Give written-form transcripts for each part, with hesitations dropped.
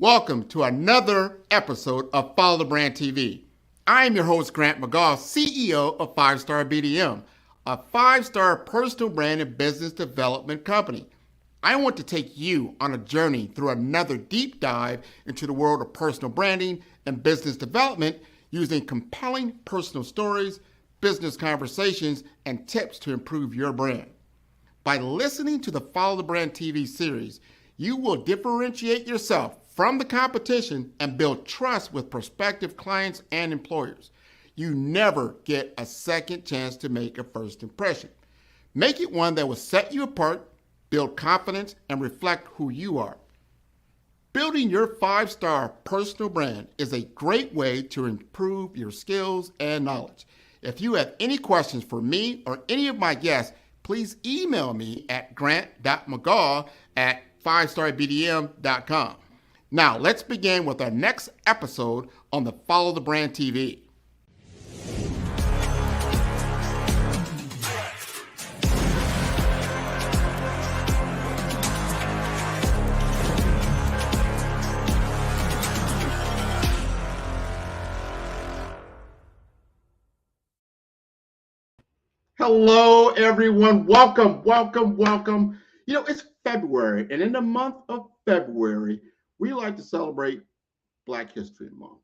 Welcome to another episode of Follow the Brand TV. I am your host, Grant McGaugh, CEO of 5-Star BDM, a 5-star personal brand and business development company. I want to take you on a journey through another deep dive into the world of personal branding and business development using compelling personal stories, business conversations, and tips to improve your brand. By listening to the Follow the Brand TV series, you will differentiate yourself from the competition and build trust with prospective clients and employers. You never get a second chance to make a first impression. Make it one that will set you apart, build confidence, and reflect who you are. Building your 5-star personal brand is a great way to improve your skills and knowledge. If you have any questions for me or any of my guests, please email me at grant.mcgaugh@5starbdm.com. Now, let's begin with our next episode on the Follow the Brand TV. Hello, everyone. Welcome. You know, it's February, and in the month of February, we like to celebrate Black History Month.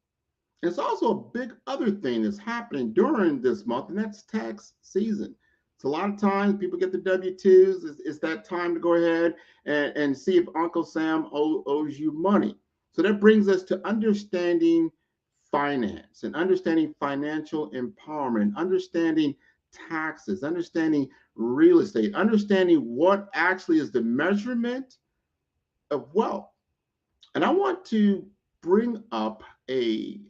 It's also a big other thing that's happening during this month, and that's tax season. So a lot of times people get the W-2s. It's that time to go ahead and see if Uncle Sam owes you money. So that brings us to understanding finance and understanding financial empowerment, understanding taxes, understanding real estate, understanding what actually is the measurement of wealth. And I want to bring up a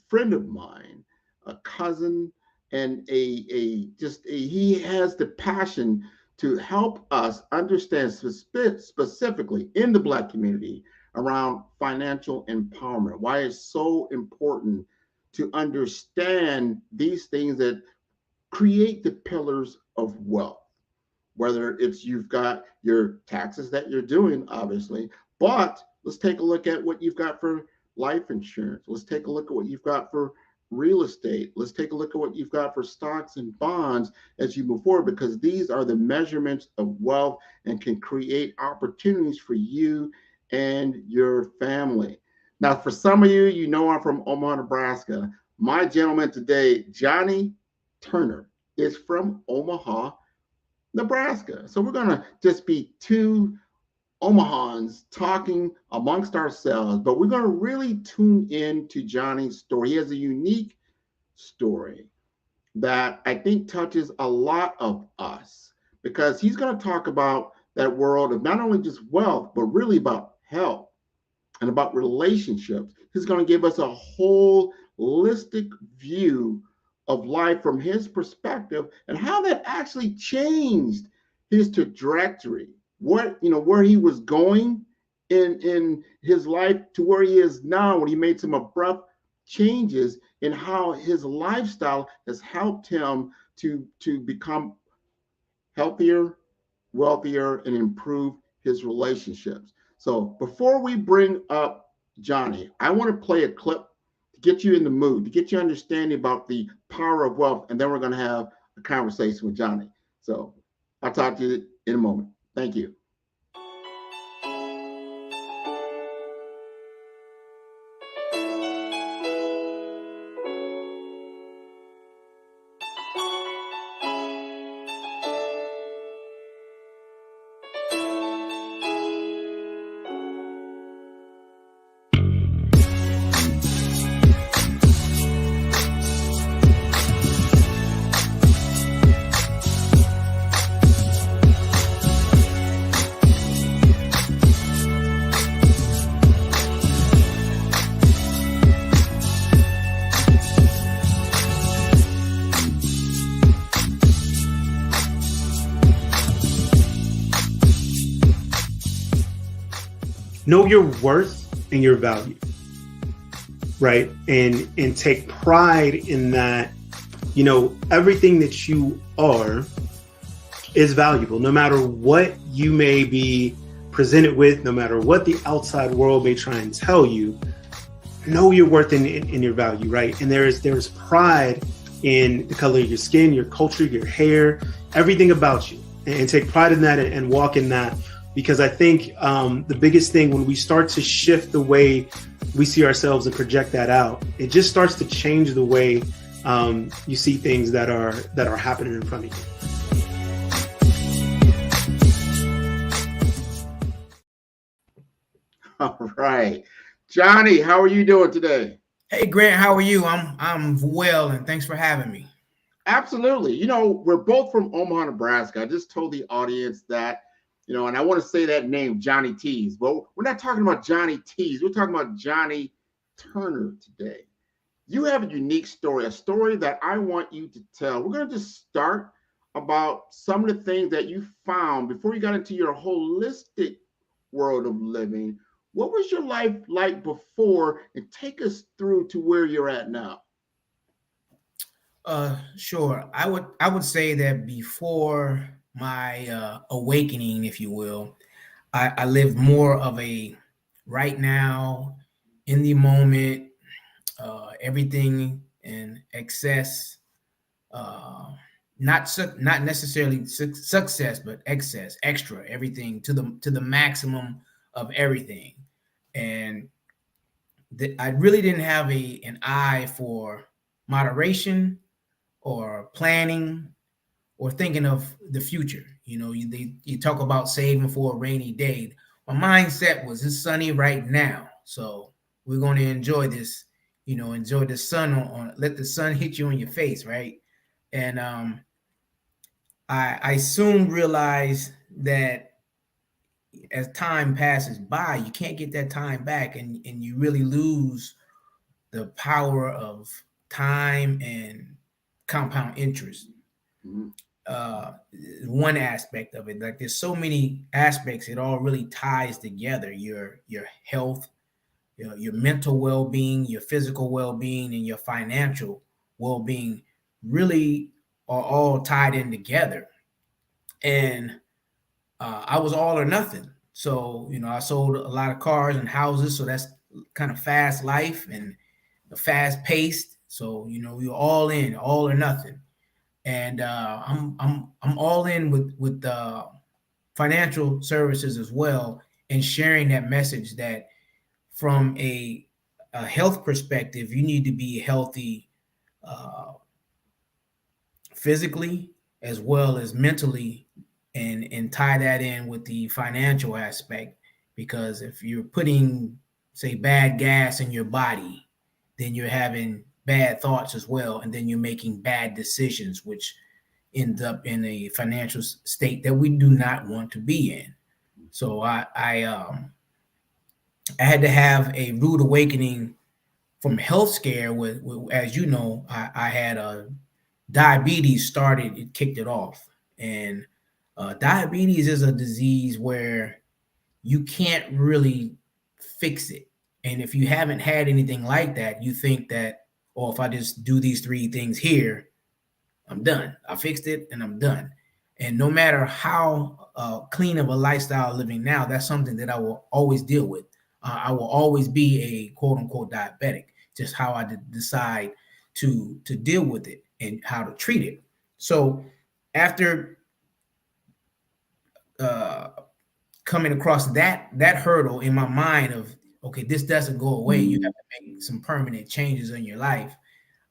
friend of mine, a cousin, and he has the passion to help us understand specifically in the Black community around financial empowerment, why it's so important to understand these things that create the pillars of wealth, whether it's you've got your taxes that you're doing, obviously, but let's take a look at what you've got for life insurance. Let's take a look at what you've got for real estate. Let's take a look at what you've got for stocks and bonds as you move forward, because these are the measurements of wealth and can create opportunities for you and your family. Now, for some of you, you know I'm from Omaha, Nebraska. My gentleman today, Johnnie Turner, is from Omaha, Nebraska. So we're going to just be two Omahans talking amongst ourselves, but we're going to really tune in to Johnny's story. He has a unique story that I think touches a lot of us, because he's going to talk about that world of not only just wealth, but really about health and about relationships. He's going to give us a holistic view of life from his perspective and how that actually changed his trajectory, where he was going in his life to where he is now, when he made some abrupt changes in how his lifestyle has helped him to become healthier, wealthier, and improve his relationships. So before we bring up Johnny, I want to play a clip to get you in the mood, to get you understanding about the power of wealth, and then we're going to have a conversation with Johnny. So I'll talk to you in a moment. Thank you. Know your worth and your value, right? And take pride in that, you know, everything that you are is valuable, no matter what you may be presented with, no matter what the outside world may try and tell you, know your worth in your value, right? And there's pride in the color of your skin, your culture, your hair, everything about you, and take pride in that and walk in that. Because I think the biggest thing when we start to shift the way we see ourselves and project that out, it just starts to change the way you see things that are happening in front of you. All right. Johnny, how are you doing today? Hey Grant, how are you? I'm well, and thanks for having me. Absolutely. We're both from Omaha, Nebraska. I just told the audience that, and I want to say that name, Johnny T's. But we're not talking about Johnny T's. We're talking about Johnnie Turner today. You have a unique story, a story that I want you to tell. We're going to just start about some of the things that you found before you got into your holistic world of living. What was your life like before, and take us through to where you're at now? Sure. I would say that before my awakening, if you will, I lived more of a right now, in the moment, everything in excess, uh, not necessarily success, but excess, extra, everything to the maximum of everything, and I really didn't have an eye for moderation or planning or thinking of the future. You talk about saving for a rainy day. My mindset was it's sunny right now, so we're going to enjoy this. Enjoy the sun on let the sun hit you in your face, right? And I soon realized that as time passes by, you can't get that time back, and you really lose the power of time and compound interest. Mhm. uh One aspect of it, like there's so many aspects, it all really ties together: your health, your mental well-being, your physical well-being, and your financial well-being really are all tied in together. And I was all or nothing. So I sold a lot of cars and houses, so that's kind of fast life and fast paced. So we were all in, all or nothing. And I'm all in with financial services as well, and sharing that message that from a health perspective, you need to be healthy uh, physically as well as mentally, and tie that in with the financial aspect. Because if you're putting, say, bad gas in your body, then you're having bad thoughts as well, and then you're making bad decisions, which ends up in a financial state that we do not want to be in. So I had to have a rude awakening from health scare. With as you know, I had a diabetes started. It kicked it off, and diabetes is a disease where you can't really fix it. And if you haven't had anything like that, you think that, oh, if I just do these three things here, I'm done. I fixed it and I'm done. And no matter how clean of a lifestyle living now, that's something that I will always deal with. I will always be a quote unquote diabetic, just how I decide to deal with it and how to treat it. So after uh, coming across that hurdle in my mind of, okay, this doesn't go away, you have to make some permanent changes in your life.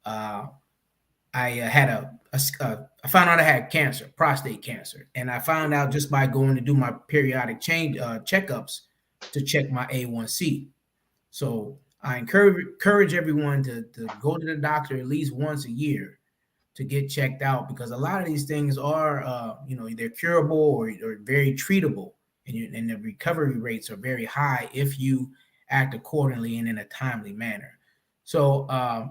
Uh, I had I found out I had cancer, prostate cancer, and I found out just by going to do my periodic checkups to check my A1C. So I encourage everyone to go to the doctor at least once a year to get checked out, because a lot of these things are, they're curable or very treatable, and the recovery rates are very high if you act accordingly and in a timely manner. So,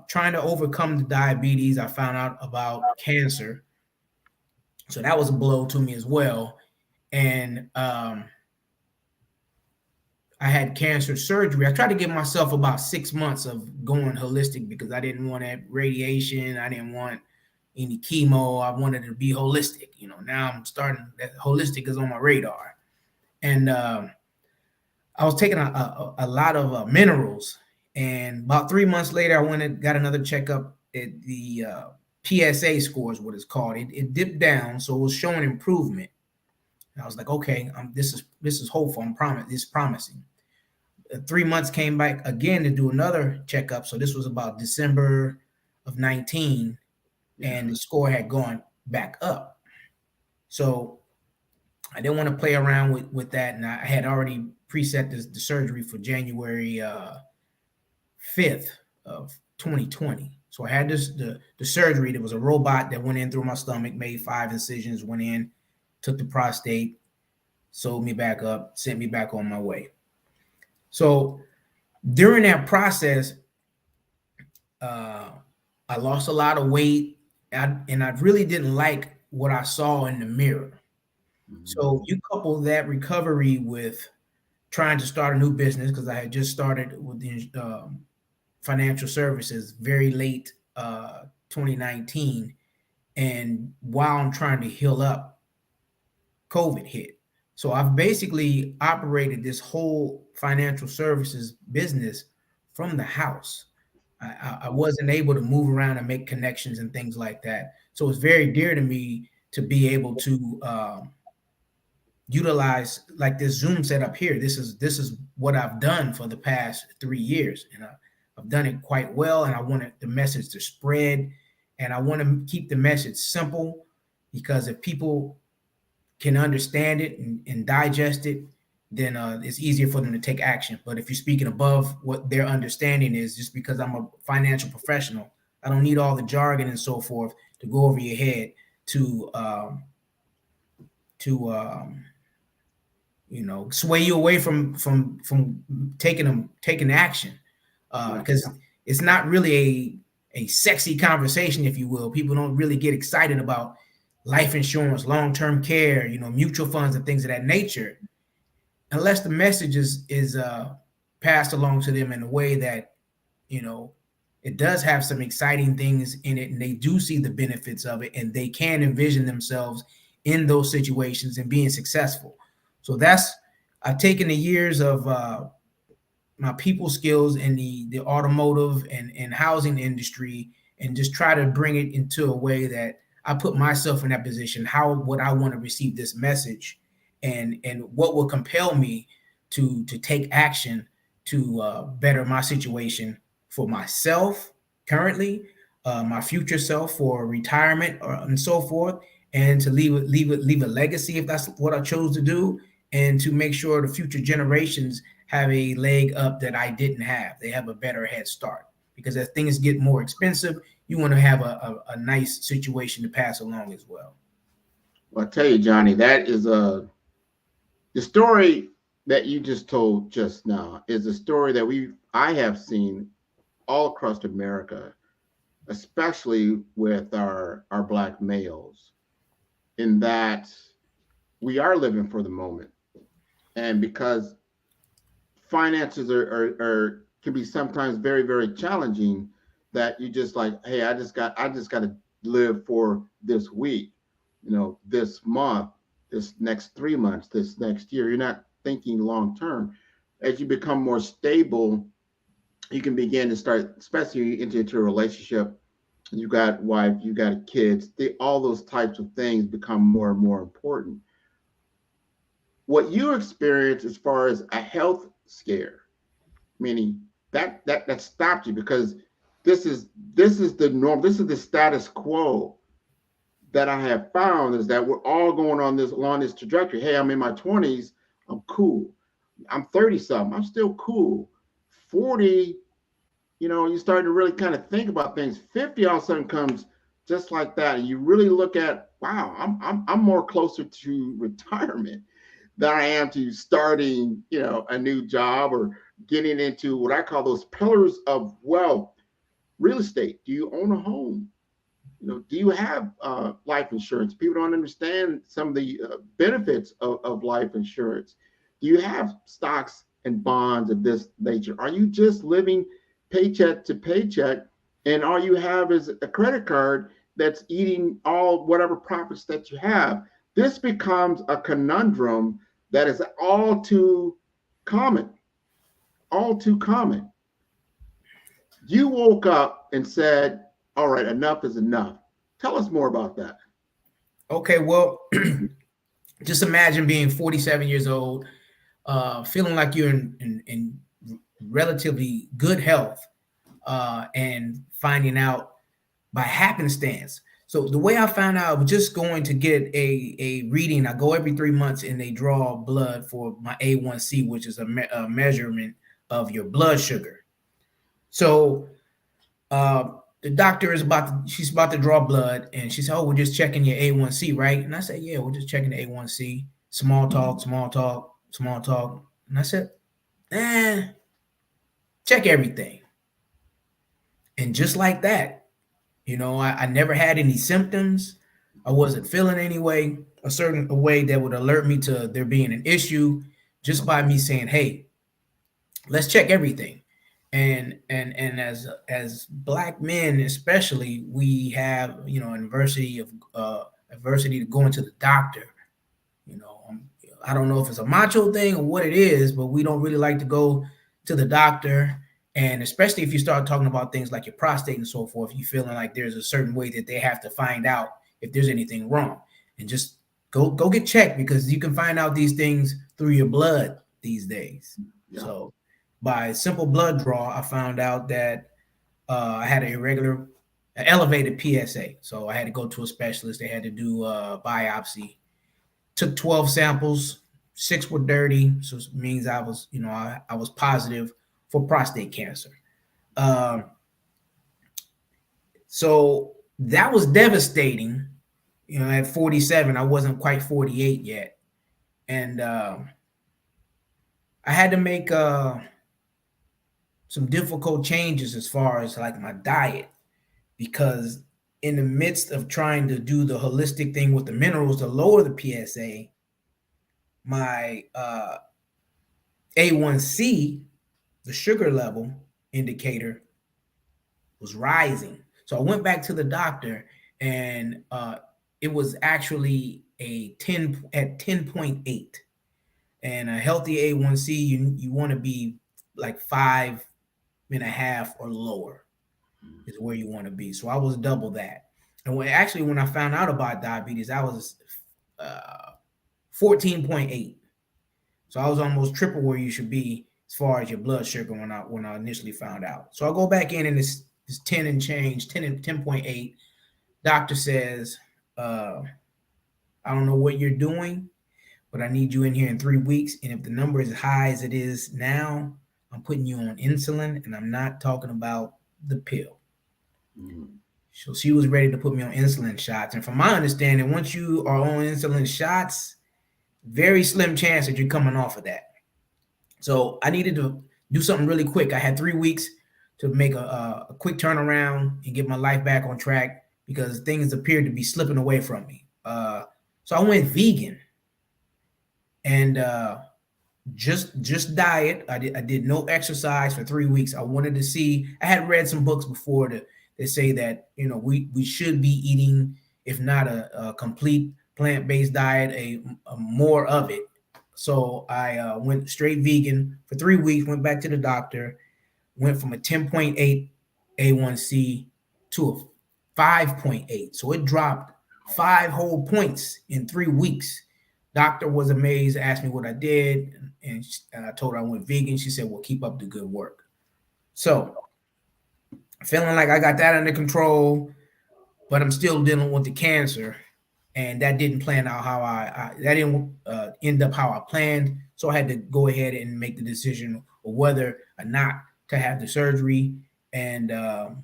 trying to overcome the diabetes, I found out about cancer. So that was a blow to me as well. And I had cancer surgery. I tried to give myself about 6 months of going holistic because I didn't want that radiation. I didn't want any chemo. I wanted to be holistic. Now I'm starting, that holistic is on my radar. And I was taking a lot of minerals, and about 3 months later, I went and got another checkup. The PSA score is what it's called. It dipped down, so it was showing improvement. And I was like, okay, this is hopeful. This is promising. 3 months came back again to do another checkup. So this was about December of 19, and the score had gone back up. So I didn't want to play around with that, and I had already preset the surgery for January 5th of 2020. So I had the surgery. There was a robot that went in through my stomach, made 5 incisions, went in, took the prostate, sewed me back up, sent me back on my way. So during that process, I lost a lot of weight, and I really didn't like what I saw in the mirror. So you couple that recovery with trying to start a new business, because I had just started with the financial services very late 2019, and while I'm trying to heal up, COVID hit. So I've basically operated this whole financial services business from the house. I wasn't able to move around and make connections and things like that. So it's very dear to me to be able to utilize like this Zoom setup here. This is what I've done for the past 3 years, and I've done it quite well. And I want the message to spread, and I want to keep the message simple, because if people can understand it and digest it, then it's easier for them to take action. But if you're speaking above what their understanding is, just because I'm a financial professional, I don't need all the jargon and so forth to go over your head to sway you away from taking action, because it's not really a sexy conversation, if you will. People don't really get excited about life insurance, long-term care, mutual funds and things of that nature, unless the message is passed along to them in a way that it does have some exciting things in it, and they do see the benefits of it, and they can envision themselves in those situations and being successful. So I've taken the years of my people skills in the automotive and housing industry, and just try to bring it into a way that I put myself in that position. How would I want to receive this message, and what will compel me to take action to better my situation for myself currently, my future self for retirement, and so forth, and to leave a legacy if that's what I chose to do, and to make sure the future generations have a leg up that I didn't have. They have a better head start, because as things get more expensive, you want to have a nice situation to pass along as well. Well, I tell you, Johnny, that is the story that you just told just now is a story that I have seen all across America, especially with our Black males, in that we are living for the moment. And because finances are can be sometimes very, very challenging, that you just like, hey, I just got to live for this week, this month, this next 3 months, this next year. You're not thinking long term. As you become more stable, you can begin to start, especially into a relationship. You got wife, you got kids. All those types of things become more and more important. What you experience as far as a health scare, meaning that stopped you, because this is the norm, this is the status quo that I have found, is that we're all going along this trajectory. Hey, I'm in my 20s, I'm cool. I'm 30 something, I'm still cool. 40, you start to really kind of think about things. 50 all of a sudden comes just like that, and you really look at, wow, I'm more closer to retirement than I am to starting, a new job or getting into what I call those pillars of wealth. Real estate. Do you own a home? Do you have life insurance? People don't understand some of the benefits of life insurance. Do you have stocks and bonds of this nature? Are you just living paycheck to paycheck, and all you have is a credit card that's eating all whatever profits that you have? This becomes a conundrum that is all too common, all too common. You woke up and said, all right, enough is enough. Tell us more about that. Okay, well, just imagine being 47 years old, feeling like you're in relatively good health, and finding out by happenstance. So the way I found out, I was just going to get a reading. I go every 3 months and they draw blood for my A1C, which is a measurement of your blood sugar. So the doctor she's about to draw blood, and she said, "Oh, we're just checking your A1C, right?" And I said, "Yeah, we're just checking the A1C." Small talk, small talk, small talk. And I said, check everything. And just like that, I never had any symptoms. I wasn't feeling any way, a certain way that would alert me to there being an issue, just by me saying, "Hey, let's check everything." And as Black men, especially, we have adversity to going to the doctor. You know, I don't know if it's a macho thing or what it is, but we don't really like to go to the doctor. And especially if you start talking about things like your prostate and so forth, you feeling like there's a certain way that they have to find out if there's anything wrong. And just go get checked, because you can find out these things through your blood these days. Yeah. So by simple blood draw, I found out that I had an elevated PSA. So I had to go to a specialist. They had to do a biopsy. Took 12 samples, 6 were dirty, so it means I was, I was positive for prostate cancer. So that was devastating. At 47, I wasn't quite 48 yet, and I had to make some difficult changes as far as like my diet, because in the midst of trying to do the holistic thing with the minerals to lower the PSA, my A1C, the sugar level indicator, was rising. So I went back to the doctor, and it was actually at 10.8. And a healthy A1C, you want to be like 5.5 or lower is where you want to be. So I was double that. And when I found out about diabetes, I was 14.8. So I was almost triple where you should be as far as your blood sugar when I initially found out. So I go back in, and it's 10 and change, 10.8. Doctor says, I don't know what you're doing, but I need you in here in 3 weeks. And if the number is as high as it is now, I'm putting you on insulin, and I'm not talking about the pill. Mm-hmm. So she was ready to put me on insulin shots. And from my understanding, once you are on insulin shots, very slim chance that you're coming off of that. So I needed to do something really quick. I had 3 weeks to make a quick turnaround and get my life back on track, because things appeared to be slipping away from me. So I went vegan, and just diet. I did no exercise for 3 weeks. I wanted to see. I had read some books before that say that we should be eating, if not a complete plant-based diet, a more of it. So I went straight vegan for 3 weeks. Went back to the doctor. Went from a 10.8 A1C to a 5.8. So it dropped 5 whole points in 3 weeks. Doctor was amazed, asked me what I did, and I told her I went vegan. She said, "Well, keep up the good work." So feeling like I got that under control, but I'm still dealing with the cancer, and that didn't plan out how that didn't end up how I planned. So I had to go ahead and make the decision of whether or not to have the surgery. And that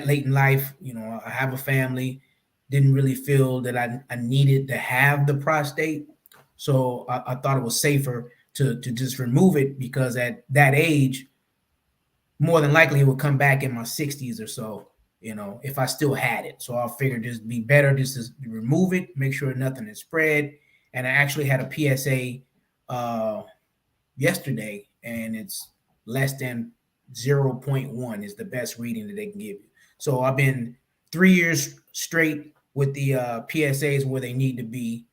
late in life, I have a family, didn't really feel that I needed to have the prostate. So I thought it was safer to just remove it, because at that age, more than likely it would come back in my 60s or so, if I still had it. So I figured it'd be better just to remove it, make sure nothing is spread. And I actually had a PSA yesterday, and it's less than 0.1 is the best reading that they can give you. So I've been 3 years straight with the PSAs where they need to be.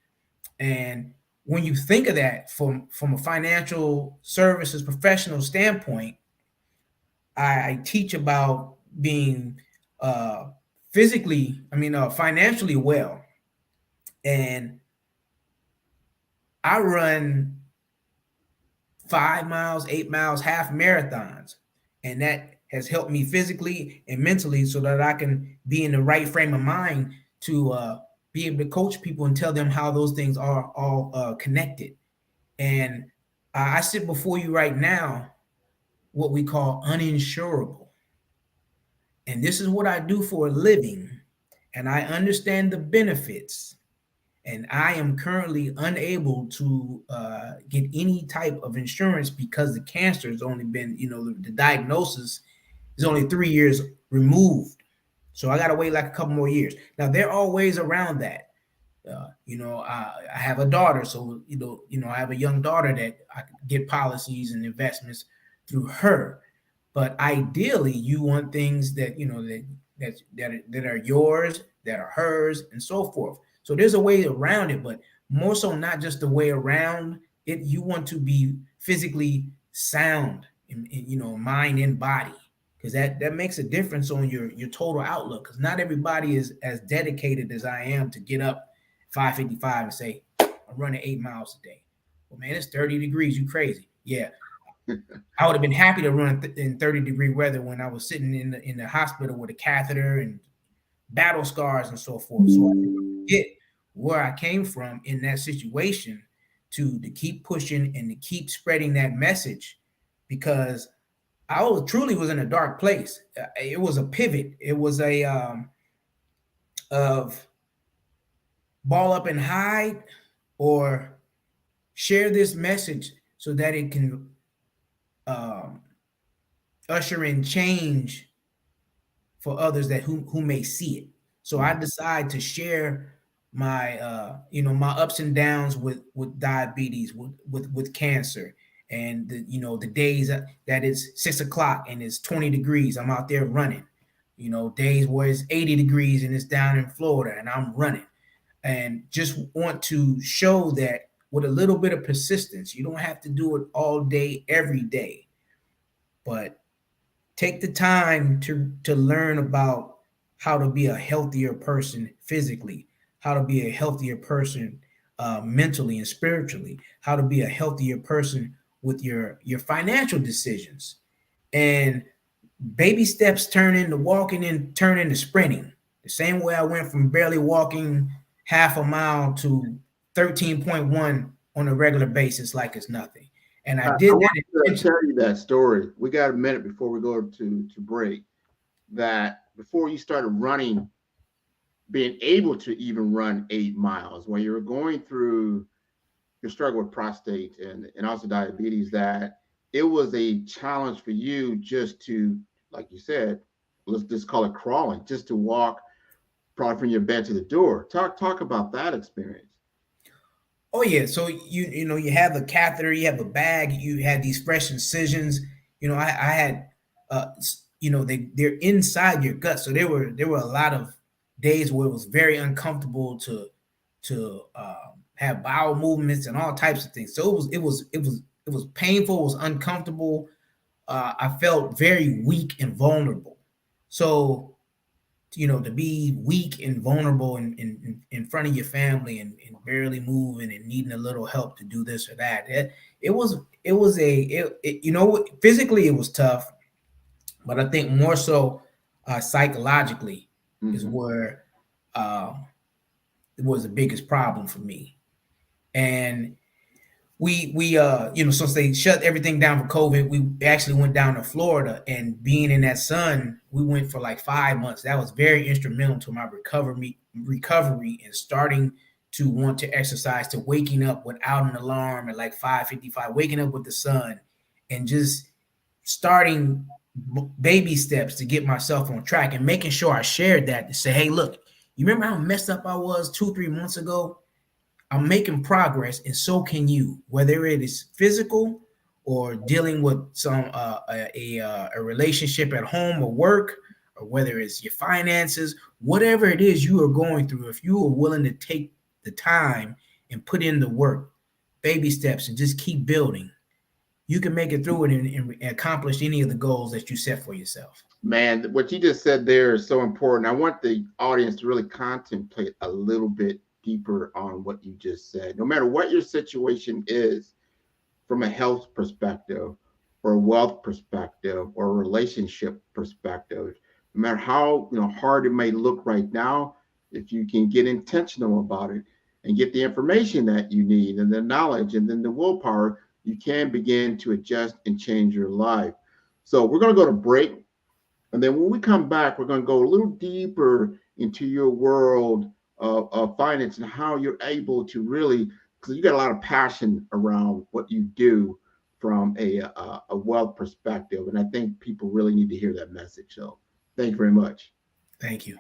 And when you think of that from a financial services professional standpoint, I teach about being uh, financially well. And I run 5 miles, 8 miles, half marathons. And that has helped me physically and mentally so that I can be in the right frame of mind to be able to coach people and tell them how those things are all connected. And I sit before you right now, what we call uninsurable. And this is what I do for a living. And I understand the benefits. And I am currently unable to get any type of insurance because the cancer has only been, the diagnosis is only 3 years removed. So I got to wait like a couple more years. Now, there are ways around that. I have a daughter, so I have a young daughter that I can get policies and investments through her. But ideally, you want things that that are yours, that are hers, and so forth. So there's a way around it, but more so not just the way around it. You want to be physically sound in mind and body, because that makes a difference on your total outlook. Because not everybody is as dedicated as I am to get up 5:55 and say, I'm running 8 miles a day. Well, man, it's 30 degrees. You crazy? Yeah. I would have been happy to run in 30-degree weather when I was sitting in the hospital with a catheter and battle scars and so forth. So I forget where I came from in that situation to keep pushing and to keep spreading that message, because I truly was in a dark place. It was a pivot. It was a of ball up and hide, or share this message so that it can usher in change for others that who may see it. So I decide to share my my ups and downs with diabetes, with cancer, and the days that it's 6 o'clock and it's 20 degrees, I'm out there running. Days where it's 80 degrees and it's down in Florida and I'm running, and just want to show that with a little bit of persistence, you don't have to do it all day, every day, but take the time to learn about how to be a healthier person physically, how to be a healthier person mentally and spiritually, how to be a healthier person with your financial decisions. And baby steps turn into walking and turn into sprinting. The same way I went from barely walking half a mile to 13.1 on a regular basis like it's nothing. And I did I that want to tell you that story. We got a minute before we go to break. That before you started running, being able to even run 8 miles, when you were going through your struggle with prostate and also diabetes, that it was a challenge for you just to, like you said, let's just call it crawling, just to walk probably from your bed to the door. Talk about that experience. Oh yeah, so you have a catheter, you have a bag, you had these fresh incisions. I had they're inside your gut, so there were a lot of days where it was very uncomfortable to have bowel movements and all types of things. So it was painful, it was uncomfortable. I felt very weak and vulnerable. So to be weak and vulnerable in front of your family, and barely moving and needing a little help to do this or that. Physically it was tough, but I think more so psychologically is where it was the biggest problem for me. And we since they shut everything down for COVID, we actually went down to Florida, and being in that sun, we went for like 5 months. That was very instrumental to my recovery and starting to want to exercise, to waking up without an alarm at like 5:55, waking up with the sun, and just starting baby steps to get myself on track, and making sure I shared that to say, hey, look, you remember how messed up I was 2-3 months ago? I'm making progress, and so can you. Whether it is physical or dealing with a relationship at home or work, or whether it's your finances, whatever it is you are going through, if you are willing to take the time and put in the work, baby steps, and just keep building, you can make it through it and accomplish any of the goals that you set for yourself. Man, what you just said there is so important. I want the audience to really contemplate a little bit deeper on what you just said. No matter what your situation is, from a health perspective or a wealth perspective or a relationship perspective, no matter how hard it may look right now, if you can get intentional about it and get the information that you need and the knowledge and then the willpower, you can begin to adjust and change your life. So we're going to go to break. And then when we come back, we're going to go a little deeper into your world of finance and how you're able to really, because you got a lot of passion around what you do from a wealth perspective. And I think people really need to hear that message. So thank you very much. Thank you.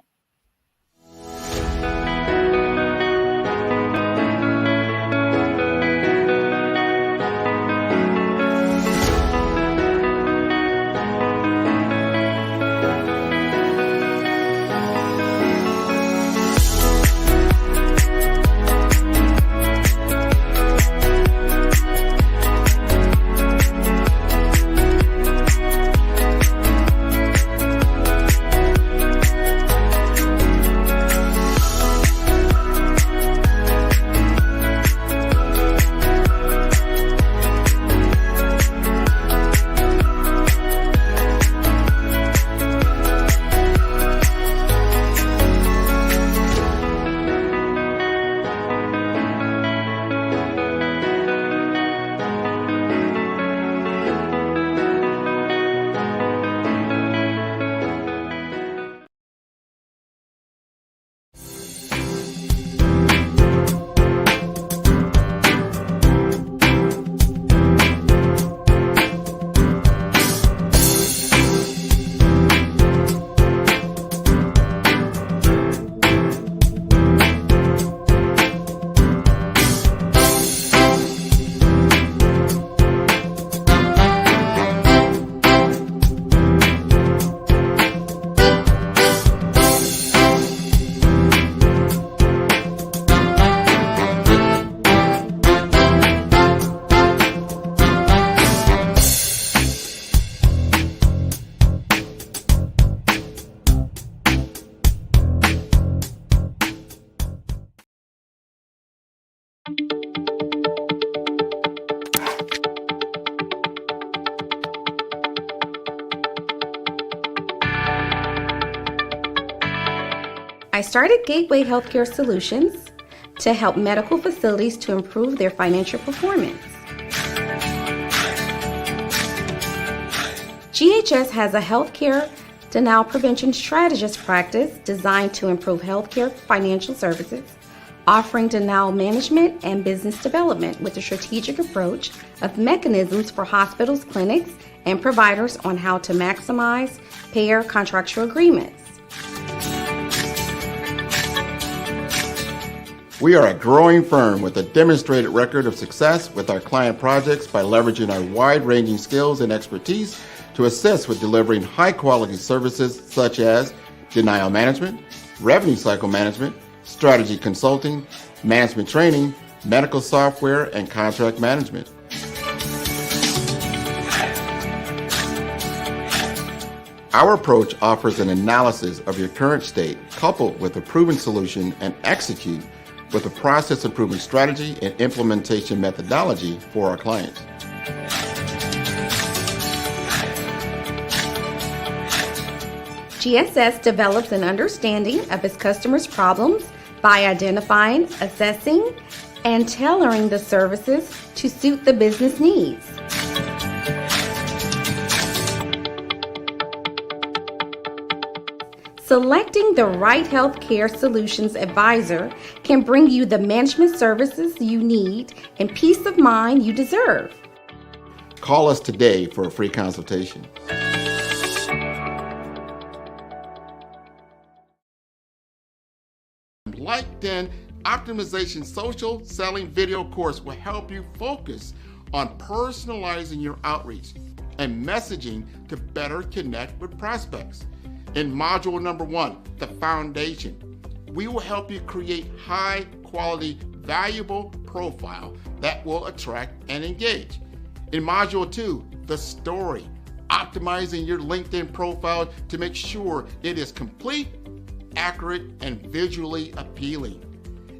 I started Gateway Healthcare Solutions to help medical facilities to improve their financial performance. GHS has a healthcare denial prevention strategist practice designed to improve healthcare financial services, offering denial management and business development with a strategic approach of mechanisms for hospitals, clinics, and providers on how to maximize payer contractual agreements. We are a growing firm with a demonstrated record of success with our client projects by leveraging our wide-ranging skills and expertise to assist with delivering high-quality services such as denial management, revenue cycle management, strategy consulting, management training, medical software, and contract management. Our approach offers an analysis of your current state coupled with a proven solution and execute with a process improvement strategy and implementation methodology for our clients. GSS develops an understanding of its customers' problems by identifying, assessing, and tailoring the services to suit the business needs. Selecting the right healthcare solutions advisor can bring you the management services you need and peace of mind you deserve. Call us today for a free consultation. LinkedIn Optimization Social Selling Video course will help you focus on personalizing your outreach and messaging to better connect with prospects. In module number 1, the foundation, we will help you create high-quality valuable profile that will attract and engage. In Module 2, the story, optimizing your LinkedIn profile to make sure it is complete, accurate, and visually appealing.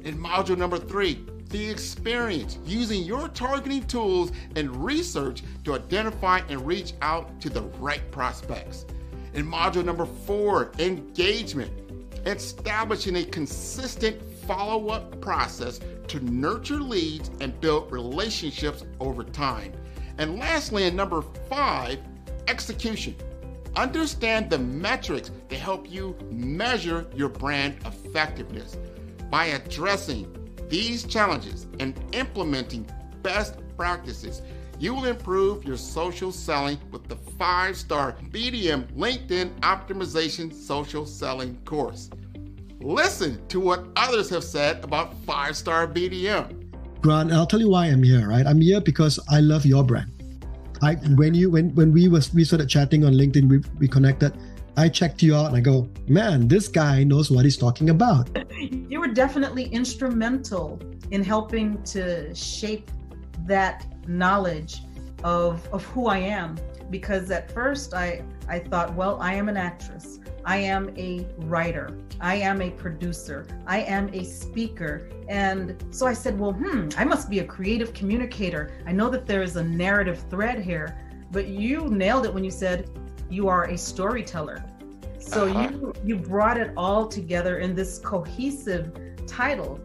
In Module number 3, the experience, using your targeting tools and research to identify and reach out to the right prospects. In Module number 4, engagement, establishing a consistent follow-up process to nurture leads and build relationships over time. And lastly, in number 5, execution. Understand the metrics to help you measure your brand effectiveness. By addressing these challenges and implementing best practices, you will improve your social selling with the 5-star BDM LinkedIn Optimization Social Selling course. Listen to what others have said about 5-star BDM. Grant, I'll tell you why I'm here, right? I'm here because I love your brand. When we started chatting on LinkedIn, we connected. I checked you out and I go, man, this guy knows what he's talking about. You were definitely instrumental in helping to shape that knowledge of who I am. Because at first I thought, well, I am an actress. I am a writer. I am a producer. I am a speaker. And so I said, well, I must be a creative communicator. I know that there is a narrative thread here, but you nailed it when you said you are a storyteller. So you brought it all together in this cohesive title.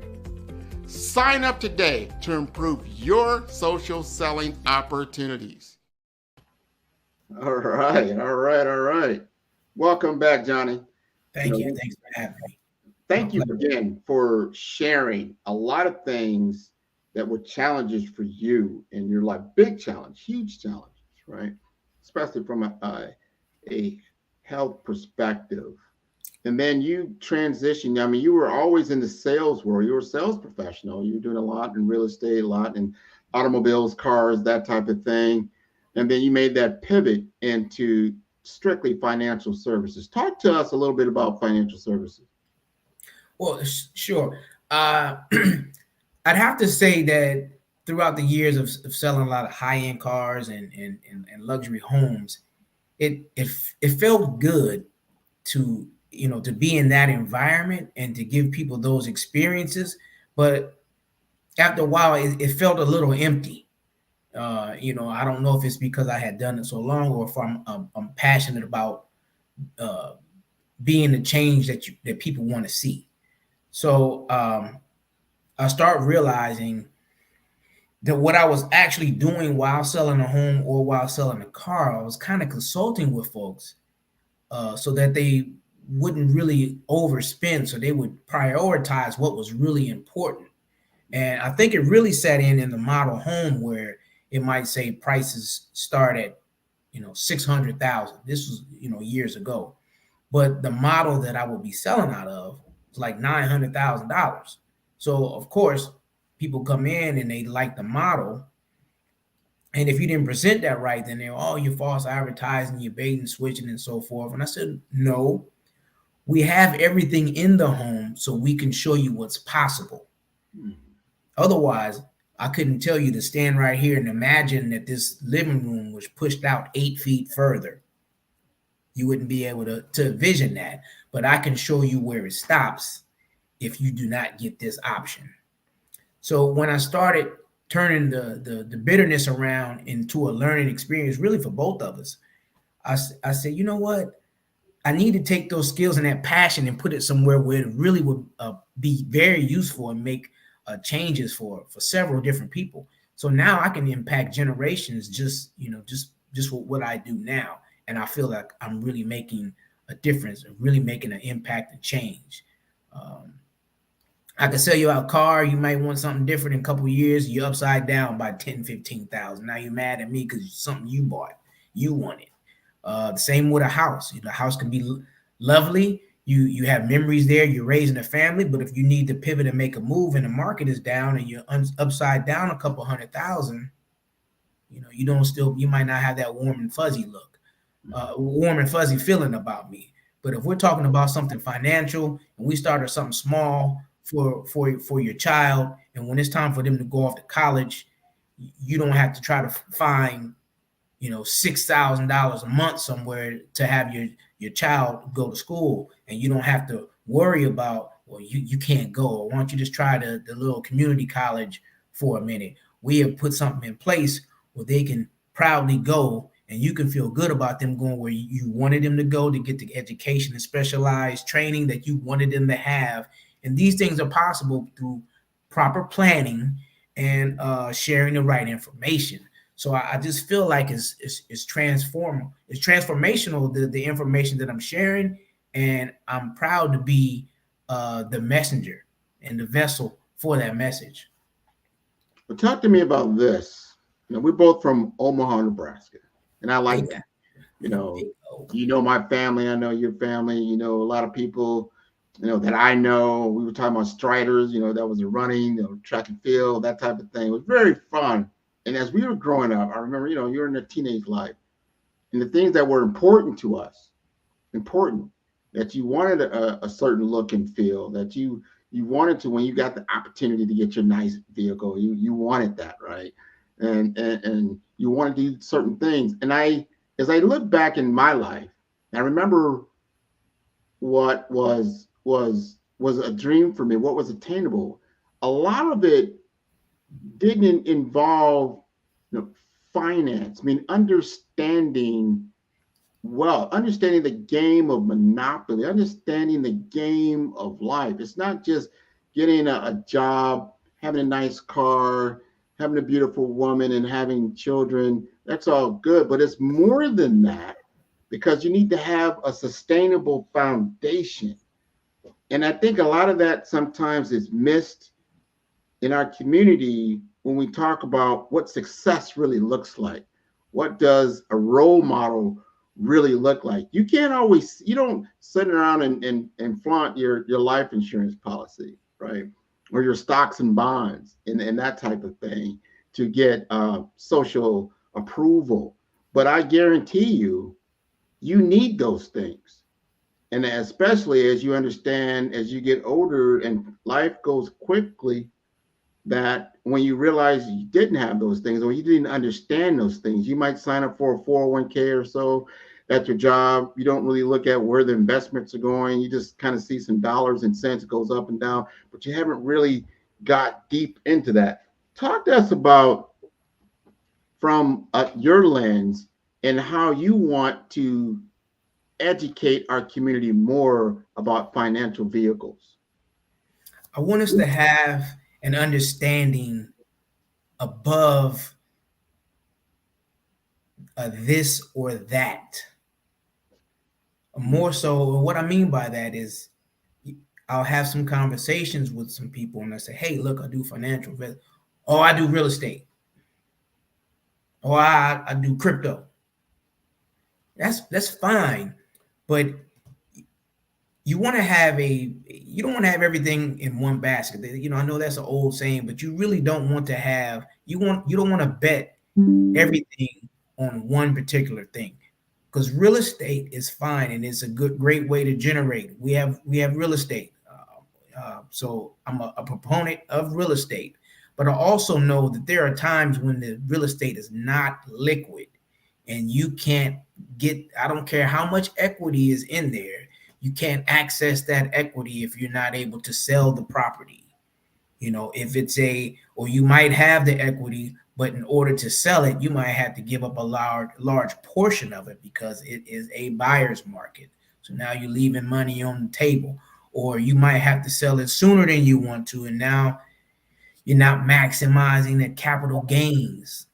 Sign up today to improve your social selling opportunities. All right. Welcome back, Johnny. Thank you. Thanks for having me. Thank you again for sharing a lot of things that were challenges for you in your life. Big challenge, huge challenges, right? Especially from a health perspective. And then you transitioned. I mean, you were always in the sales world. You were a sales professional. You were doing a lot in real estate, a lot in automobiles, cars, that type of thing. And then you made that pivot into strictly financial services. Talk to us a little bit about financial services. Well, sure. I'd have to say that throughout the years of selling a lot of high-end cars and luxury homes, it felt good to be in that environment and to give people those experiences. But after a while, it felt a little empty. I don't know if it's because I had done it so long or if I'm passionate about being the change that people want to see. So I start realizing that what I was actually doing while selling a home or while selling a car, I was kind of consulting with folks so that they wouldn't really overspend, so they would prioritize what was really important. And I think it really set in the model home where it might say prices start at, $600,000. This was, years ago. But the model that I would be selling out of was like $900,000. So of course, people come in and they like the model. And if you didn't present that right, then you're false advertising, you're bait and switching and so forth. And I said, no, we have everything in the home so we can show you what's possible. Otherwise, I couldn't tell you to stand right here and imagine that this living room was pushed out 8 feet further. You wouldn't be able to envision that, but I can show you where it stops if you do not get this option. So when I started turning the bitterness around into a learning experience, really for both of us, I said, you know what? I need to take those skills and that passion and put it somewhere where it really would be very useful and make changes for several different people. So now I can impact generations just with what I do now. And I feel like I'm really making a difference, really making an impact and change. I can sell you a car. You might want something different in a couple of years. You're upside down by 10, 15,000. Now you're mad at me because it's something you bought. You want it. The same with a house. The house can be lovely. You have memories there. You're raising a family. But if you need to pivot and make a move and the market is down and you're upside down a couple 100,000, you might not have that warm and fuzzy look, warm and fuzzy feeling about me. But if we're talking about something financial and we started something small, for your child. And when it's time for them to go off to college, you don't have to try to find, $6,000 a month somewhere to have your child go to school, and you don't have to worry about, well, you can't go. Why don't you just try the little community college for a minute? We have put something in place where they can proudly go, and you can feel good about them going where you wanted them to go to get the education and specialized training that you wanted them to have. And these things are possible through proper planning and sharing the right information. So I just feel like it's transformational. It's transformational, the information that I'm sharing, and I'm proud to be the messenger and the vessel for that message. But talk to me about this. We're both from Omaha, Nebraska, and I like that. My family. I know your family. A lot of people, that I know. We were talking about striders. That was a running, track and field, that type of thing. It was very fun. And as we were growing up, I remember, you're in a teenage life, and the things that were important to us, that you wanted a certain look and feel, that you wanted to, when you got the opportunity to get your nice vehicle, you wanted that, right? And you wanted to do certain things. And as I look back in my life, I remember what was a dream for me, what was attainable. A lot of it didn't involve finance. I mean, understanding the game of Monopoly, understanding the game of life. It's not just getting a job, having a nice car, having a beautiful woman, and having children. That's all good, but it's more than that, because you need to have a sustainable foundation. And I think a lot of that sometimes is missed in our community when we talk about what success really looks like. What does a role model really look like? You don't sit around and flaunt your life insurance policy, right? Or your stocks and bonds and that type of thing to get social approval. But I guarantee you need those things. And especially as you understand, as you get older and life goes quickly, that when you realize you didn't have those things, or you didn't understand those things, you might sign up for a 401k or so at your job. You don't really look at where the investments are going. You just kind of see some dollars and cents goes up and down, but you haven't really got deep into that. Talk to us about, from your lens, and how you want to educate our community more about financial vehicles. I want us to have an understanding above this or that. More so, what I mean by that is, I'll have some conversations with some people, and I say, hey, look, I do financial, or I do real estate, or I do crypto. That's fine, but you don't want to have everything in one basket. I know that's an old saying, but you really don't want to have, you don't want to bet everything on one particular thing, because real estate is fine, and it's a great way to generate. We have real estate. So I'm a proponent of real estate, but I also know that there are times when the real estate is not liquid, and you can't I don't care how much equity is in there, you can't access that equity if you're not able to sell the property. Or you might have the equity, but in order to sell it, you might have to give up a large portion of it, because it is a buyer's market. So now you're leaving money on the table, or you might have to sell it sooner than you want to, and now you're not maximizing the capital gains.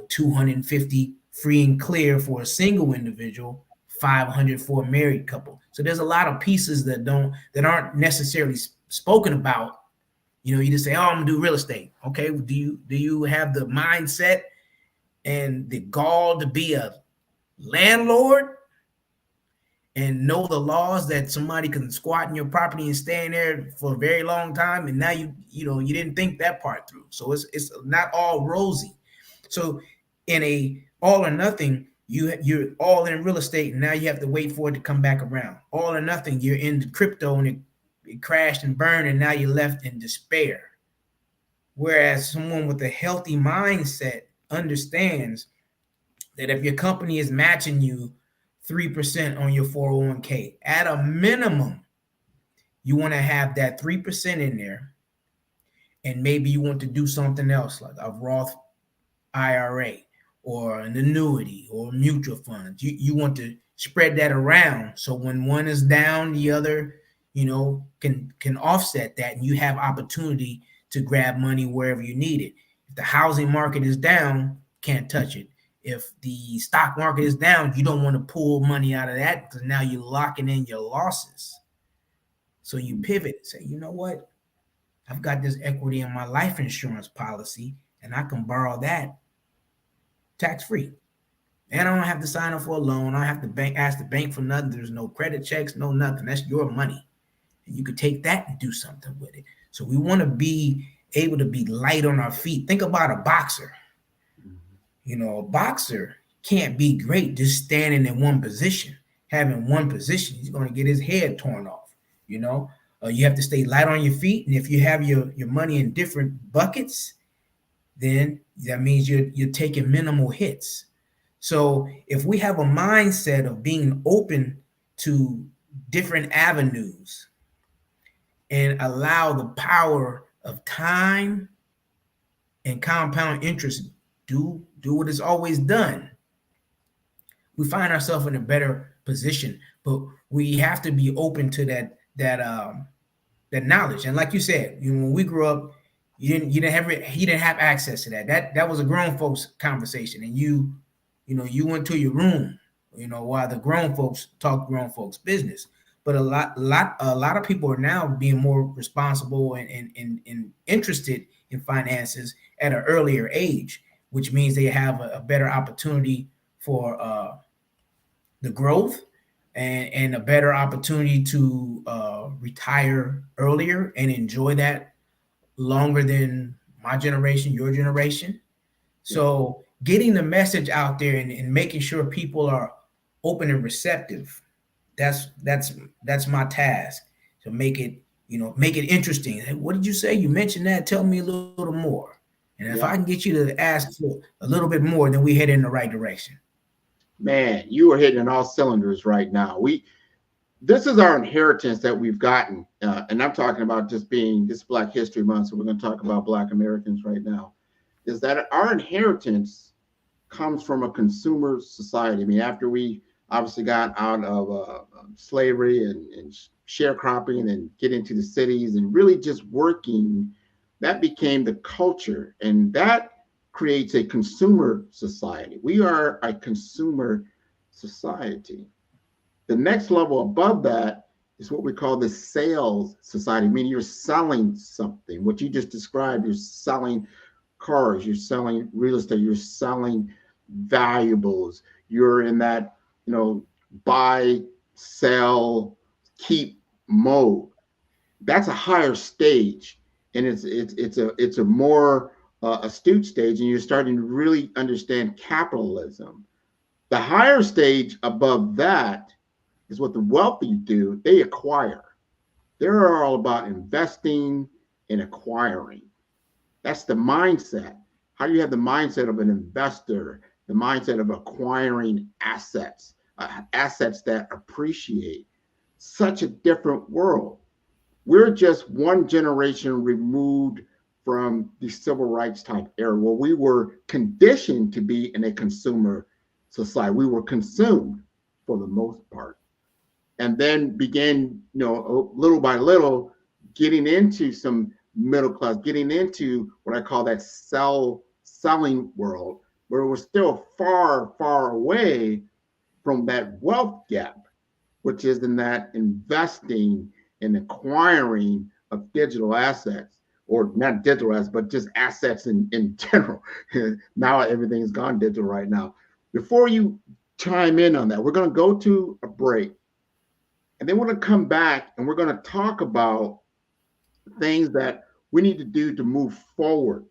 250 free and clear for a single individual, 500 for a married couple. So there's a lot of pieces that aren't necessarily spoken about. You just say, oh, I'm gonna do real estate. Okay, do you have the mindset and the gall to be a landlord and know the laws that somebody can squat in your property and stay in there for a very long time, and now you didn't think that part through? So it's not all rosy. So in a all or nothing, you're all in real estate, and now you have to wait for it to come back around. All or nothing, you're in the crypto, and it crashed and burned, and now you're left in despair. Whereas someone with a healthy mindset understands that if your company is matching you 3% on your 401k, at a minimum, you want to have that 3% in there. And maybe you want to do something else like a Roth IRA or an annuity or mutual funds. You want to spread that around. So when one is down, the other, can offset that, and you have opportunity to grab money wherever you need it. If the housing market is down, can't touch it. If the stock market is down, you don't want to pull money out of that because now you're locking in your losses. So you pivot and say, you know what? I've got this equity in my life insurance policy, and I can borrow that tax-free. And I don't have to sign up for a loan. I don't have to ask the bank for nothing. There's no credit checks, no nothing. That's your money. And you could take that and do something with it. So we want to be able to be light on our feet. Think about a boxer. A boxer can't be great just standing in one position. Having one position, he's going to get his head torn off. You have to stay light on your feet. And if you have your money in different buckets, then that means you're taking minimal hits. So if we have a mindset of being open to different avenues and allow the power of time and compound interest do what it's always done, we find ourselves in a better position. But we have to be open to that knowledge. And like you said, when we grew up, he didn't have access to that. That was a grown folks conversation, and you went to your room, while the grown folks talk grown folks business. But a lot of people are now being more responsible and interested in finances at an earlier age, which means they have a better opportunity for the growth and a better opportunity to retire earlier and enjoy that longer than my generation, your generation. So getting the message out there and making sure people are open and receptive, that's my task, to make it interesting. What did you say? You mentioned that. Tell me a little more. And if I can get you to ask for a little bit more, then we head in the right direction. Man, you are hitting all cylinders right now. This is our inheritance that we've gotten, and I'm talking about just being this Black History Month, so we're going to talk about Black Americans right now, is that our inheritance comes from a consumer society. I mean, after we obviously got out of slavery and sharecropping and get into the cities and really just working, that became the culture, and that creates a consumer society. We are a consumer society. The next level above that is what we call the sales society, meaning you're selling something. What you just described, you're selling cars, you're selling real estate, you're selling valuables. You're in that, buy, sell, keep mode. That's a higher stage, and it's a more astute stage, and you're starting to really understand capitalism. The higher stage above that is what the wealthy do. They acquire. They're all about investing and acquiring. That's the mindset. How do you have the mindset of an investor, the mindset of acquiring assets, assets that appreciate? Such a different world. We're just one generation removed from the civil rights type era where we were conditioned to be in a consumer society. We were consumed for the most part, and then began, little by little, getting into some middle class, getting into what I call that selling world, where we're still far, far away from that wealth gap, which is in that investing and acquiring of digital assets, or not digital assets, but just assets in general. Now everything's gone digital right now. Before you chime in on that, we're going to go to a break, and then we're going to come back and we're going to talk about things that we need to do to move forward.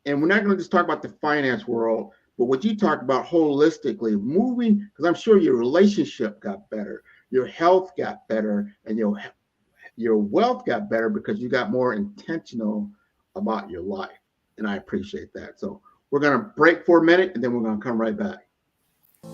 And we're not going to just talk about the finance world, but what you talked about holistically, moving, because I'm sure your relationship got better, your health got better, and your Your wealth got better because you got more intentional about your life. And I appreciate that. So we're going to break for a minute and then we're going to come right back.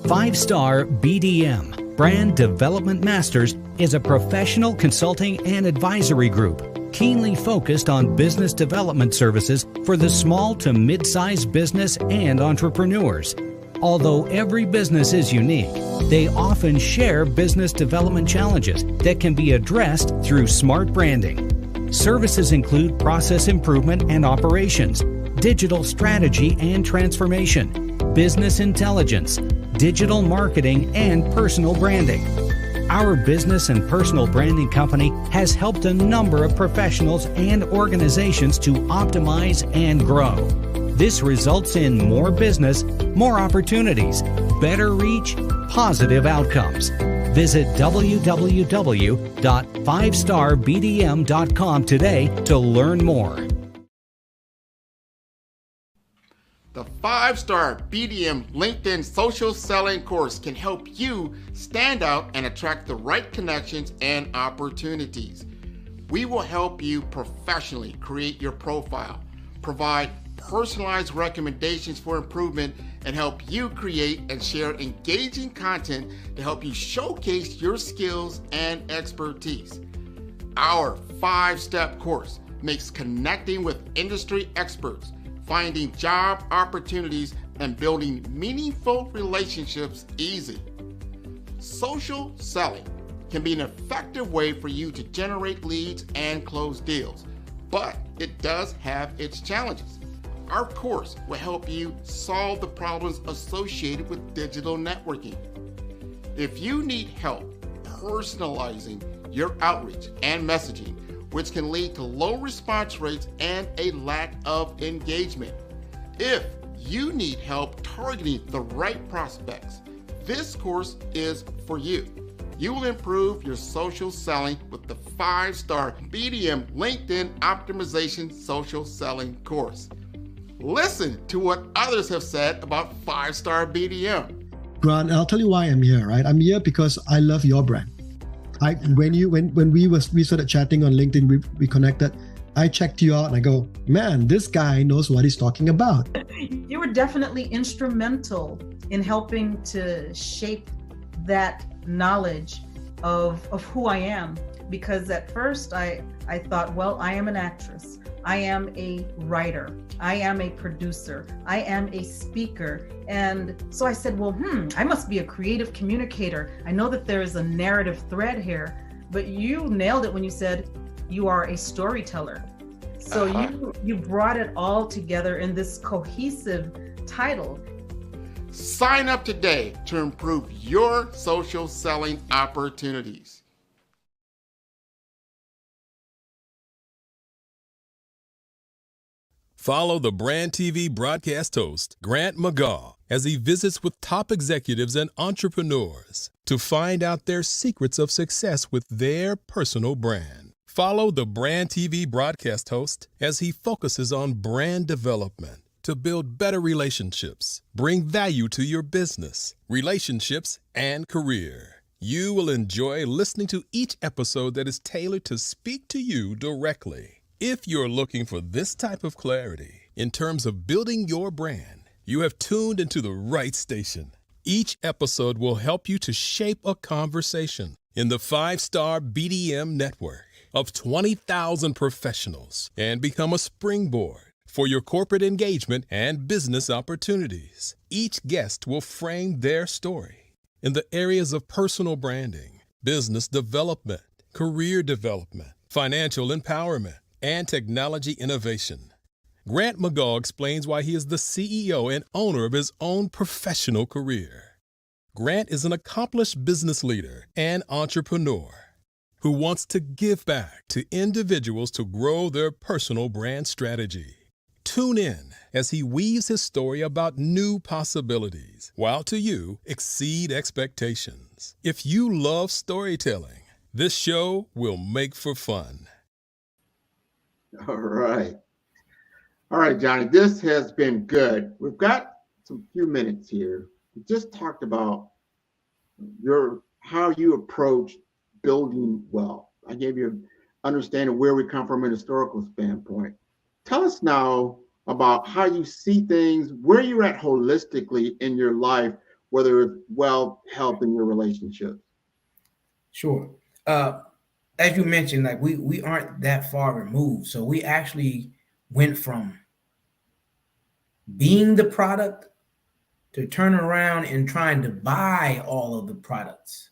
5-Star BDM, Brand Development Masters, is a professional consulting and advisory group keenly focused on business development services for the small to mid-sized business and entrepreneurs. Although every business is unique, they often share business development challenges that can be addressed through smart branding. Services include process improvement and operations, digital strategy and transformation, business intelligence, digital marketing, and personal branding. Our business and personal branding company has helped a number of professionals and organizations to optimize and grow. This results in more business, more opportunities, better reach, positive outcomes. Visit www.5starbdm.com today to learn more. The 5-Star BDM LinkedIn social selling course can help you stand out and attract the right connections and opportunities. We will help you professionally create your profile, provide personalized recommendations for improvement, and help you create and share engaging content to help you showcase your skills and expertise. Our 5-step course makes connecting with industry experts, finding job opportunities, and building meaningful relationships easy. Social selling can be an effective way for you to generate leads and close deals, but it does have its challenges. Our course will help you solve the problems associated with digital networking. If you need help personalizing your outreach and messaging, which can lead to low response rates and a lack of engagement. If you need help targeting the right prospects, this course is for you. You will improve your social selling with the 5-Star BDM LinkedIn Optimization Social Selling course. Listen to what others have said about 5-Star BDM. Grant, I'll tell you why I'm here, right? I'm here because I love your brand. When we started chatting on LinkedIn, we connected. I checked you out and I go, man, this guy knows what he's talking about. You were definitely instrumental in helping to shape that knowledge of who I am. Because at first I thought, well, I am an actress. I am a writer. I am a producer. I am a speaker. And so I said, well, I must be a creative communicator. I know that there is a narrative thread here, but you nailed it when you said you are a storyteller. So you brought it all together in this cohesive title. Sign up today to improve your social selling opportunities. Follow the Brand TV broadcast host, Grant McGaugh, as he visits with top executives and entrepreneurs to find out their secrets of success with their personal brand. Follow the Brand TV broadcast host as he focuses on brand development to build better relationships, bring value to your business, relationships, and career. You will enjoy listening to each episode that is tailored to speak to you directly. If you're looking for this type of clarity in terms of building your brand, you have tuned into the right station. Each episode will help you to shape a conversation in the 5-Star BDM network of 20,000 professionals and become a springboard for your corporate engagement and business opportunities. Each guest will frame their story in the areas of personal branding, business development, career development, financial empowerment, and technology innovation. Grant McGaugh explains why he is the CEO and owner of his own professional career. Grant is an accomplished business leader and entrepreneur who wants to give back to individuals to grow their personal brand strategy. Tune in as he weaves his story about new possibilities, while to you exceed expectations. If you love storytelling, this show will make for fun. All right. All right, Johnny, this has been good. We've got some few minutes here. We just talked about how you approach building wealth. I gave you understanding where we come from in a historical standpoint. Tell us now about how you see things, where you're at holistically in your life, whether it's wealth, health, and your relationships. Sure. Uh, as you mentioned, like we aren't that far removed, so we actually went from being the product to turn around and trying to buy all of the products.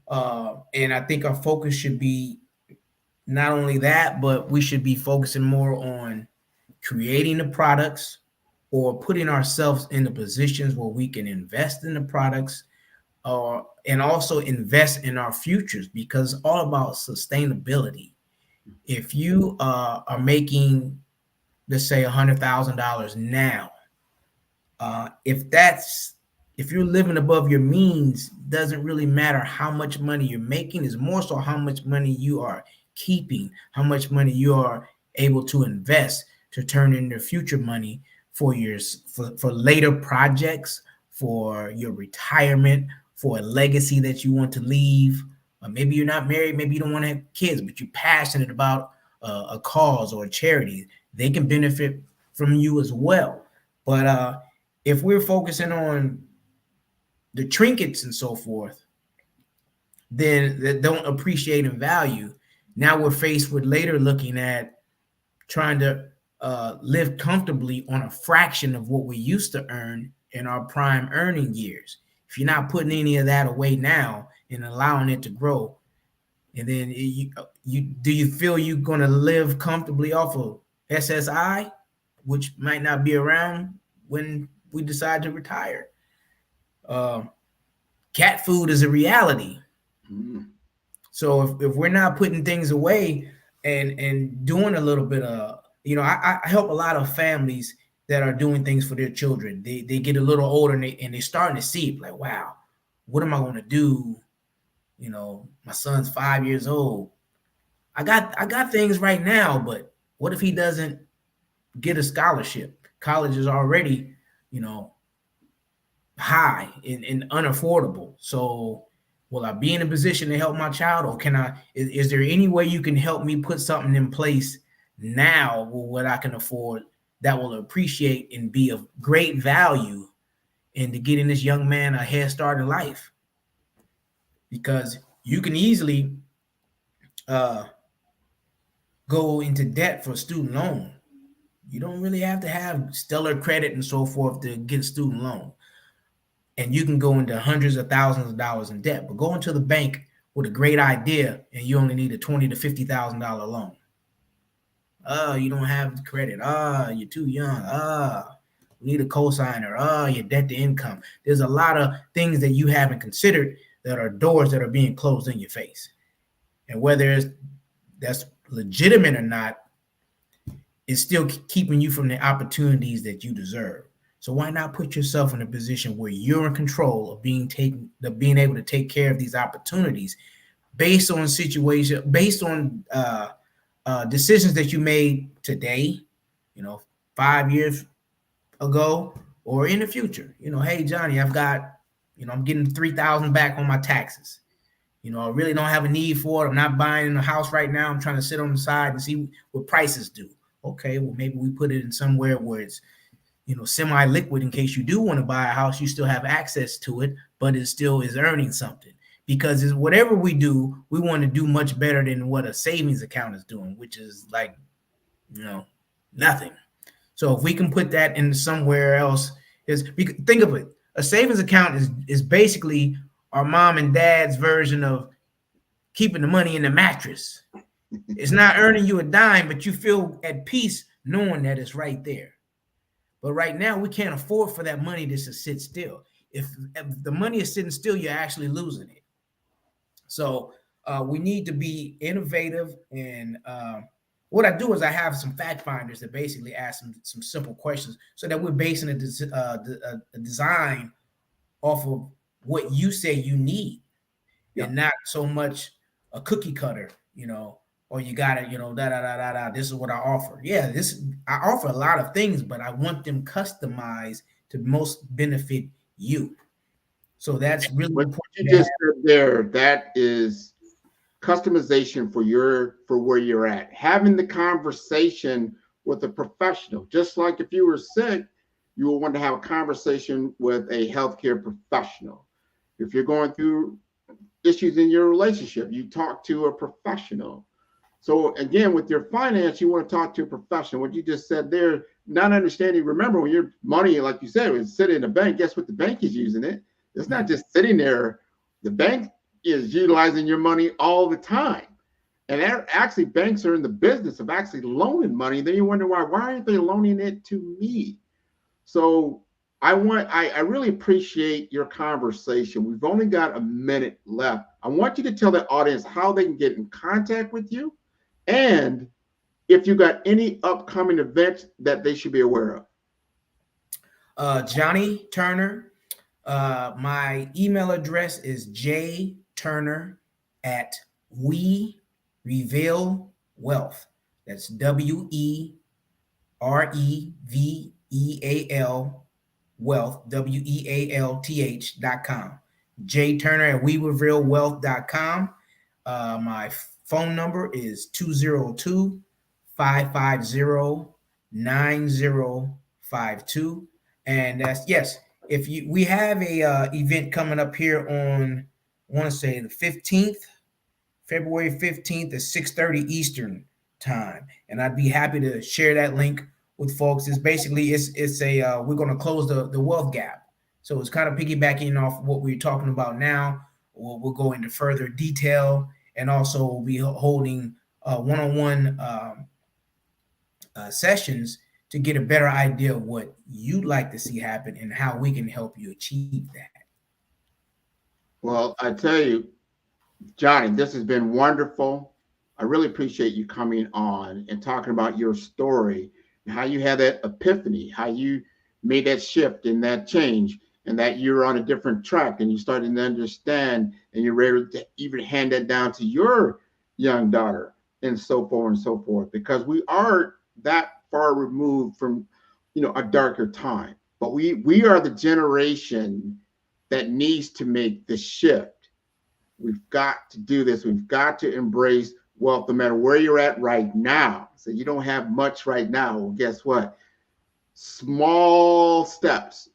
And I think our focus should be not only that, but we should be focusing more on creating the products or putting ourselves in the positions where we can invest in the products and also invest in our futures, because it's all about sustainability. If you are making, let's say, $100,000 now, if you're living above your means, doesn't really matter how much money you're making. It's more so how much money you are keeping, how much money you are able to invest to turn into future money for for later projects, for your retirement, for a legacy that you want to leave. Maybe you're not married, maybe you don't want to have kids, but you're passionate about a cause or a charity. They can benefit from you as well. But if we're focusing on the trinkets and so forth, then that don't appreciate and value, now we're faced with later looking at trying to live comfortably on a fraction of what we used to earn in our prime earning years. If you're not putting any of that away now and allowing it to grow, and then do you feel you're going to live comfortably off of SSI, which might not be around when we decide to retire? Cat food is a reality. So if we're not putting things away and doing a little bit of, I help a lot of families that are doing things for their children. They get a little older and they're starting to see it, like, wow, what am I going to do? My son's 5 years old. I got things right now, but what if he doesn't get a scholarship? College is already, high and unaffordable. So will I be in a position to help my child, or is there any way you can help me put something in place now with what I can afford that will appreciate and be of great value into getting this young man a head start in life? Because you can easily go into debt for a student loan. You don't really have to have stellar credit and so forth to get a student loan. And you can go into hundreds of thousands of dollars in debt, but go into the bank with a great idea and you only need a $20,000 to $50,000 loan. You don't have the credit. You're too young. We need a cosigner. Your debt to income. There's a lot of things that you haven't considered that are doors that are being closed in your face. And whether that's legitimate or not, it's still keeping you from the opportunities that you deserve. So why not put yourself in a position where you're in control of being able to take care of these opportunities based on decisions that you made today, 5 years ago, or in the future. Hey, Johnny, I've got, I'm getting $3,000 back on my taxes. I really don't have a need for it. I'm not buying a house right now. I'm trying to sit on the side and see what prices do. Okay, well, maybe we put it in somewhere where it's, semi-liquid in case you do want to buy a house, you still have access to it, but it still is earning something. Because whatever we do, we want to do much better than what a savings account is doing, which is like, nothing. So if we can put that in somewhere else, think of it. A savings account is basically our mom and dad's version of keeping the money in the mattress. It's not earning you a dime, but you feel at peace knowing that it's right there. But right now, we can't afford for that money just to sit still. If the money is sitting still, you're actually losing it. So we need to be innovative. And what I do is I have some fact finders that basically ask some simple questions so that we're basing a design off of what you say you need, and not so much a cookie cutter, or you got it, this is what I offer. Yeah, I offer a lot of things, but I want them customized to most benefit you. So that's really what important. you just said there, that is customization for where you're at, having the conversation with a professional. Just like if you were sick, you will want to have a conversation with a healthcare professional. If you're going through issues in your relationship, you talk to a professional. So again, with your finance, you want to talk to a professional. What you just said there, not understanding, remember when your money, like you said, is sitting in the bank, guess what? The bank is using it. It's not just sitting there. The bank is utilizing your money all the time. And actually, banks are in the business of actually loaning money. Then you wonder why aren't they loaning it to me? So I really appreciate your conversation. We've only got a minute left. I want you to tell the audience how they can get in contact with you, and if you got any upcoming events that they should be aware of. Johnnie Turner. My email address is jturner@WeReveal Wealth. That's WeReveal Wealth, WealthH.com. jturner@WeRevealWealth.com. My phone number is 202-550-9052. And that's, yes, we have a event coming up here on, I want to say the 15th, February 15th at 6:30 Eastern time. And I'd be happy to share that link with folks. It's basically, we're going to close the wealth gap. So it's kind of piggybacking off what we're talking about now. We'll go into further detail, and also we'll be holding one-on-one sessions to get a better idea of what you'd like to see happen and how we can help you achieve that. Well, I tell you, Johnnie, this has been wonderful. I really appreciate you coming on and talking about your story and how you had that epiphany, how you made that shift and that change, and that you're on a different track and you started to understand, and you're ready to even hand that down to your young daughter, and so forth and so forth, because we are that far removed from, a darker time. But we are the generation that needs to make the shift. We've got to do this. We've got to embrace wealth, no matter where you're at right now. So you don't have much right now. Well, guess what? Small steps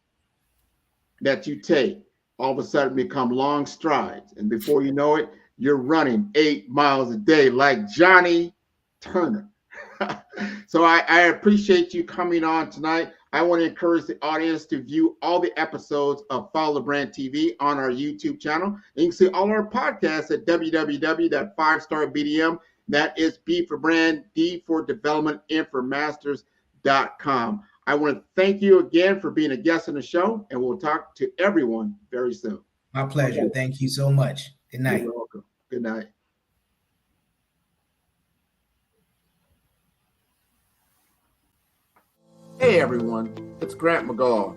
that you take all of a sudden become long strides. And before you know it, you're running 8 miles a day like Johnnie Turner. So I appreciate you coming on tonight. I want to encourage the audience to view all the episodes of Follow the Brand TV on our YouTube channel. And you can see all our podcasts at www.5starbdm. That is B for Brand, D for Development, M for Masters.com. I want to thank you again for being a guest on the show, and we'll talk to everyone very soon. My pleasure. Okay. Thank you so much. Good night. You're welcome. Good night. Hey everyone, it's Grant McGaw,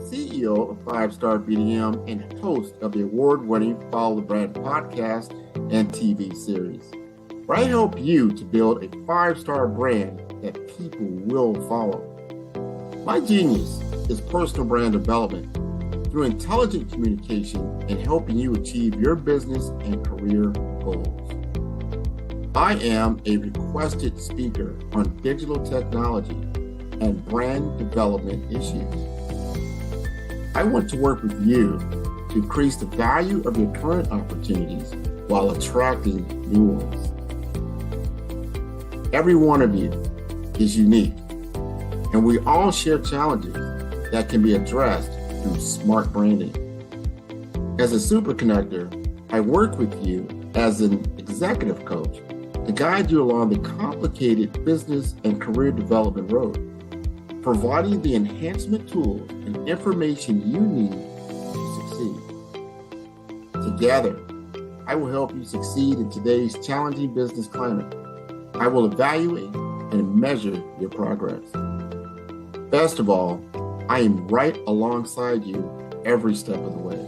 CEO of 5-Star BDM and host of the award-winning Follow the Brand podcast and TV series, where I help you to build a 5-star brand that people will follow. My genius is personal brand development through intelligent communication and helping you achieve your business and career goals. I am a requested speaker on digital technology and brand development issues. I want to work with you to increase the value of your current opportunities while attracting new ones. Every one of you is unique, and we all share challenges that can be addressed through smart branding. As a super connector, I work with you as an executive coach to guide you along the complicated business and career development road, providing the enhancement tools and information you need to succeed. Together, I will help you succeed in today's challenging business climate. I will evaluate and measure your progress. Best of all, I am right alongside you every step of the way.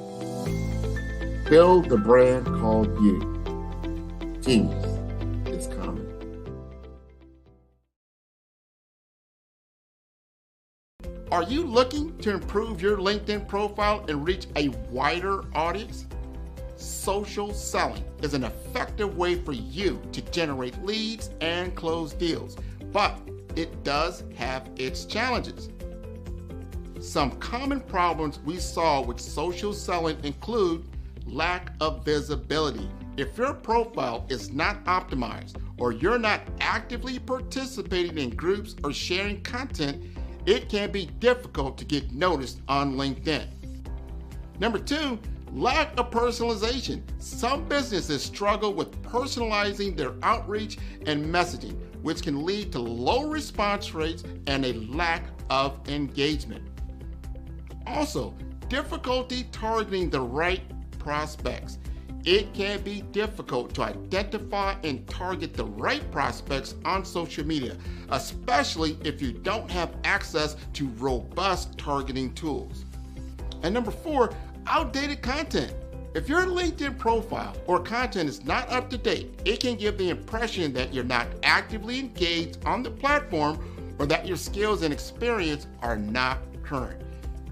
Build the brand called you. Genius is coming. Are you looking to improve your LinkedIn profile and reach a wider audience? social selling is an effective way for you to generate leads and close deals, but it does have its challenges. Some common problems we saw with social selling include lack of visibility. If your profile is not optimized or you're not actively participating in groups or sharing content, it can be difficult to get noticed on LinkedIn. Number 2, lack of personalization. Some businesses struggle with personalizing their outreach and messaging, which can lead to low response rates and a lack of engagement. Also, difficulty targeting the right prospects. It can be difficult to identify and target the right prospects on social media, especially if you don't have access to robust targeting tools. And number 4, outdated content. If your LinkedIn profile or content is not up to date, it can give the impression that you're not actively engaged on the platform or that your skills and experience are not current.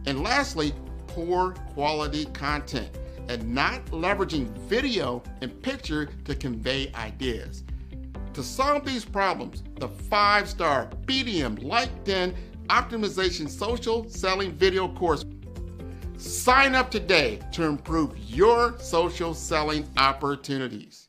And lastly, poor quality content and not leveraging video and picture to convey ideas. To solve these problems, the 5-star BDM LinkedIn Optimization Social Selling Video course. Sign up today to improve your social selling opportunities.